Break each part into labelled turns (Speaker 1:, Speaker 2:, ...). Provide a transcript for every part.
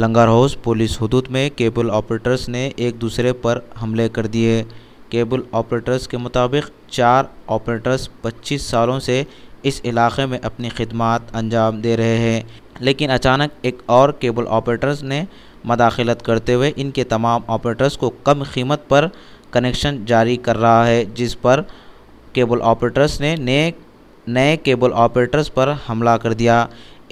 Speaker 1: लंगर house police हुदूद में cable operators ने एक दूसरे पर हमले कर दिए। केबल ऑपरेटर्स के मुताबिक 4 ऑपरेटर्स 25 सालों से इस इलाके में अपनी खिदमत अंजाम दे रहे हैं, लेकिन अचानक एक और केबल ऑपरेटर्स ने मदाखलत करते हुए इनके तमाम ऑपरेटर्स को कम कीमत पर कनेक्शन जारी कर रहा है, जिस पर केबल ऑपरेटर्स ने नए केबल ऑपरेटर्स पर हमला कर दिया।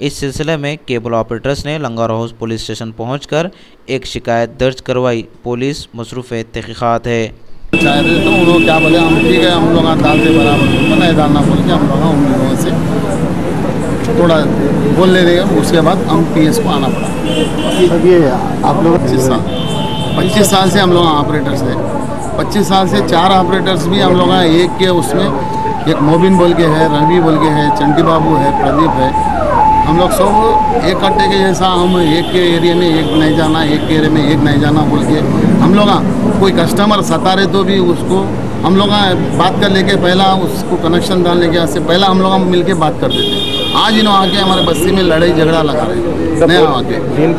Speaker 1: इस सिलसिले में केबल ऑपरेटर्स ने लंगर हाउस पुलिस स्टेशन पहुंचकर एक शिकायत दर्ज करवाई। पुलिस मसरूफ़ तहक़ीक़ात है।
Speaker 2: चाह रहे तो उन्होंने क्या बोले, हम ठीक है, हम लोग डालते बराबर तो नहीं डालना बोल के हम लोग उन लोगों से थोड़ा बोल ले रहे हैं। उसके बाद हम PS को आना पड़ा।
Speaker 3: ये आप लोग
Speaker 2: 25 साल से हम लोग ऑपरेटर्स थे। 25 साल से 4 ऑपरेटर्स भी हम लोग एक के उसमें एक मोबिन बोल के है, रवि बोल के है, चंटी बाबू है, प्रदीप है। हम लोग सब एक कट्टे के जैसा, हम एक के एरिया में एक नहीं जाना, एक के एरिया में एक नहीं जाना बोल के हम लोग कोई कस्टमर सता रहे तो भी उसको हम लोग बात कर लेके पहला उसको कनेक्शन डालने के से पहला हम लोग मिल के बात करते थे। आज इन्हों आके हमारे बस्ती में लड़ाई झगड़ा लगा रहे नहीं आके దీని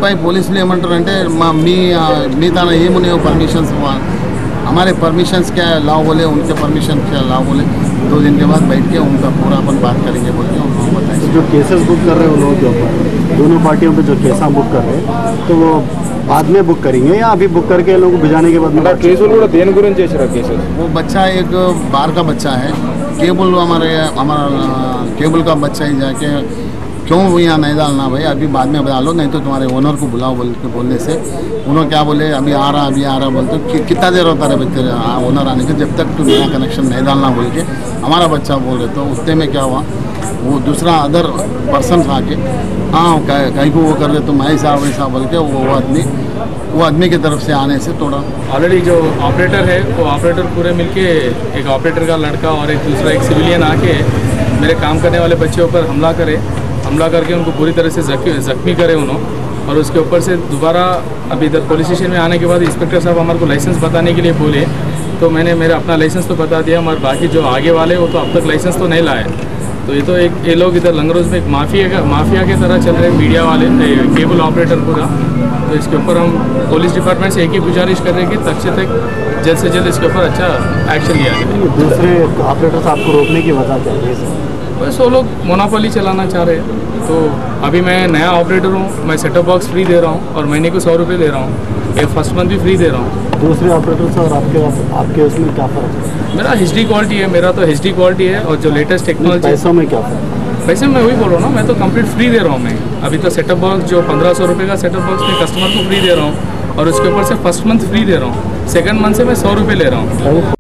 Speaker 2: పై పోలీసులు ఏమంటారంటే మీ తన ఏమునే परमिशन हमारे परमिशंस क्या लाओ बोले, उनके परमिशन क्या लाओ बोले। 2 दिन के बाद बैठ के उनका पूरा अपन बात करेंगे बोल के उनको बताएंगे।
Speaker 3: जो केसेस बुक कर रहे हैं उन लोगों के ऊपर, दोनों पार्टियों पे जो केसा बुक कर रहे हैं तो वो बाद में बुक करेंगे या अभी बुक करके लोगों को भिजाने के बाद
Speaker 2: केस वो बच्चा एक बाहर का बच्चा है, केबल हमारा केबल का बच्चा ही जाके क्यों यहाँ नहीं डालना भाई, अभी बाद में डालो, नहीं तो तुम्हारे ओनर को बुलाओ बोल के बोलने से उन्होंने क्या बोले अभी आ रहा बोलते कितना देर होता है तेरे ओनर आने के, जब तक तू नया कनेक्शन नहीं डालना बोल के हमारा बच्चा बोल रहे। तो उतने में क्या हुआ, वो दूसरा अदर पर्सन आके हाँ कहीं को वो कर रहे तुम ऐसा वैसा बोल के वो आदमी की तरफ से आने से थोड़ा
Speaker 4: ऑलरेडी जो ऑपरेटर है वो ऑपरेटर पूरे मिलके एक ऑपरेटर का लड़का और एक दूसरा एक सिविलियन आके मेरे काम करने वाले बच्चों पर हमला करके उनको पूरी तरह से जख्मी करे उन्होंने। और उसके ऊपर से दोबारा अभी इधर पुलिस स्टेशन में आने के बाद इंस्पेक्टर साहब हमारे को लाइसेंस बताने के लिए बोले, तो मैंने मेरा अपना लाइसेंस तो बता दिया, मगर बाकी जो आगे वाले वो तो अब तक लाइसेंस तो नहीं लाए। तो ये तो ये लोग इधर लंगरोज में एक माफिया की तरह चल रहे हैं, मीडिया वाले केबल ऑपरेटर पूरा। तो इसके ऊपर हम पुलिस डिपार्टमेंट से एक ही गुजारिश कर रहे हैं कि जल्द से जल्द इसके ऊपर अच्छा एक्शन लिया जाए।
Speaker 3: दूसरे ऑपरेटर्स आपको रोकने की वजह क्या है?
Speaker 4: बस वो लोग मोनोपोली चलाना चाह रहे हैं। तो अभी मैं नया ऑपरेटर हूँ, मैं सेटअप बॉक्स फ्री दे रहा हूँ और महीने को 100 रुपये दे रहा हूँ, एक फर्स्ट मंथ भी फ्री दे रहा हूँ।
Speaker 3: दूसरे ऑपरेटर्स और आपके उसमें क्या फ़र्क है?
Speaker 4: मेरा HD क्वालिटी है, मेरा तो HD क्वालिटी है और जो लेटेस्ट टेक्नोलॉजी।
Speaker 3: पैसों में क्या फ़र्क?
Speaker 4: पैसे मैं वही बोल रहा हूँ ना, मैं तो कंप्लीट फ्री दे रहा हूँ। मैं अभी तो सेटअप बॉक्स जो 1500 रुपये का सेटअप बॉक्स में कस्टमर को फ्री दे रहा हूँ और उसके ऊपर से फर्स्ट मंथ फ्री दे रहा हूँ, सेकंड मंथ से मैं 100 रुपये ले रहा हूँ।